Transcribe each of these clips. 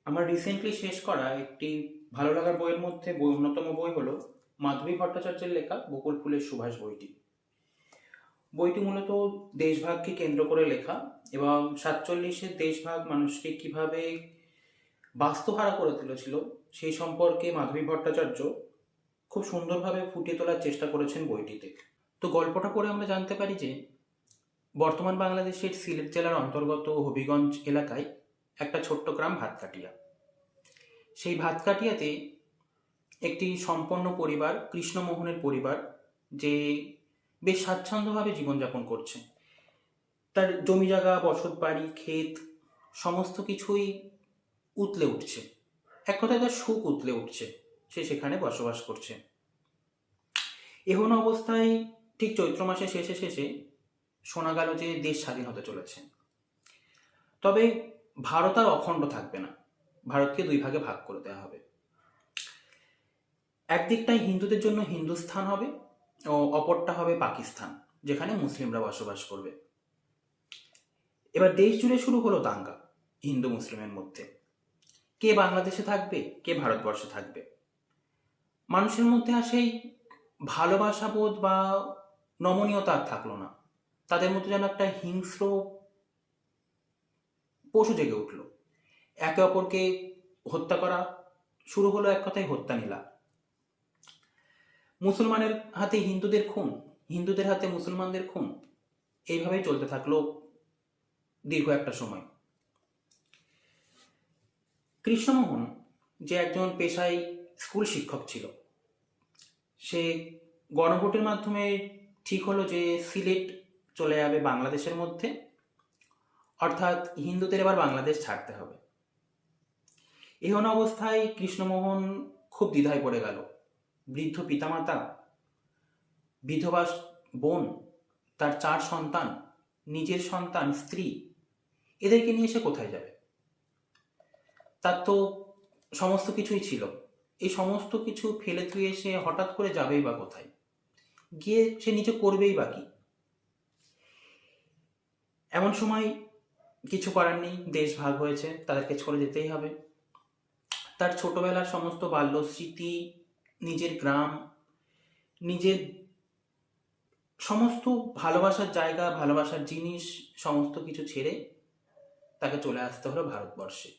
আমার রিসেন্টলি শেষ করা একটি ভালো লাগার বইয়ের মধ্যে অন্যতম বই হলো মাধবী ভট্টাচার্যের লেখা বকুল ফুলের সুভাষ বইটি। বইটি মূলত দেশভাগকে কেন্দ্র করে লেখা এবং 47-এর দেশভাগ মানুষকে কিভাবে বাস্তুহারা করে তুলেছিল সেই সম্পর্কে মাধবী ভট্টাচার্য খুব সুন্দরভাবে ফুটিয়ে তোলার চেষ্টা করেছেন বইটিতে। তো গল্পটা পড়ে আমরা জানতে পারি যে বর্তমান বাংলাদেশের সিলেট জেলার অন্তর্গত হবিগঞ্জ এলাকায় একটা ছোট্ট গ্রাম ভাতকাটিয়া। সেই ভাতকাটিয়াতে একটি সম্পন্ন পরিবার, কৃষ্ণমোহনের পরিবার, যে বেশ স্বাচ্ছন্দ্যভাবে জীবনযাপন করছে। তার জমি জায়গা, বসত বাড়ি, ক্ষেত সমস্ত কিছুই উতলে উঠছে। এক কথায় তার সুখ উতলে উঠছে, সে সেখানে বসবাস করছে। এমন অবস্থায় ঠিক চৈত্র মাসের শেষে শেষে শোনা গেল যে দেশ স্বাধীন হতে চলেছে। তবে ভারত আর অখণ্ড থাকবে না, ভারতকে দুই ভাগে ভাগ করে দেওয়া হবে। একদিকটাই হিন্দুদের জন্য হিন্দুস্থান হবে ও অপরটা হবে পাকিস্তান, যেখানে মুসলিমরা বসবাস করবে। এবার দেশ জুড়ে শুরু হলো দাঙ্গা হিন্দু মুসলিমের মধ্যে। কে বাংলাদেশে থাকবে, কে ভারতবর্ষে থাকবে। মানুষের মধ্যে আর সেই ভালোবাসা বোধ বা নমনীয়তা আর থাকলো না। তাদের মধ্যে যেন একটা হিংস্র পশু জেগে উঠল। একে অপরকে হত্যা করা শুরু হলো, এক কথায় হত্যা নীলা। মুসলমানের হাতে হিন্দুদের খুন, হিন্দুদের হাতে মুসলমানদের খুন, এইভাবেই চলতে থাকলো দীর্ঘ একটা সময়। কৃষ্ণমোহন, যে একজন পেশায় স্কুল শিক্ষক ছিল, সে গণভোটের মাধ্যমে ঠিক হলো যে সিলেট চলে যাবে বাংলাদেশের মধ্যে, অর্থাৎ হিন্দুদের এবার বাংলাদেশ ছাড়তে হবে। এমন অবস্থায় কৃষ্ণমোহন খুব দ্বিধায় পড়ে গেল। বৃদ্ধ পিতামাতা, বিধবা বোন, তার 4 সন্তান, নিজের সন্তান, স্ত্রী, এদেরকে নিয়ে সে কোথায় যাবে? তার তো সমস্ত কিছুই ছিল, এই সমস্ত কিছু ফেলে থুয়ে সে হঠাৎ করে যাবেই বা কোথায়? গিয়ে সে নিজে করবেই বা কি? এমন সময় কিছু করার নেই, দেশ ভাগ হয়েছে, তাদেরকে ছড়ে যেতেই হবে। তার ছোটবেলার সমস্ত বাল্য স্মৃতি, নিজের গ্রাম, নিজের সমস্ত ভালোবাসার জায়গা, ভালোবাসার জিনিস, সমস্ত কিছু ছেড়ে তাকে চলে আসতে হলো ভারতবর্ষে।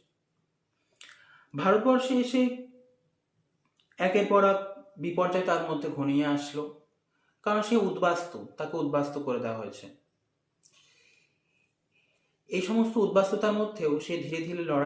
ভারতবর্ষে এসে একের পর এক বিপর্যয় তার মধ্যে ঘনিয়ে আসলো, কারণ সে উদ্বাস্তু, তাকে উদ্বাস্তু করে দেওয়া হয়েছে। এই সমস্ত উদ্বাস্তুতার মধ্যেও সে ধীরে ধীরে লড়াই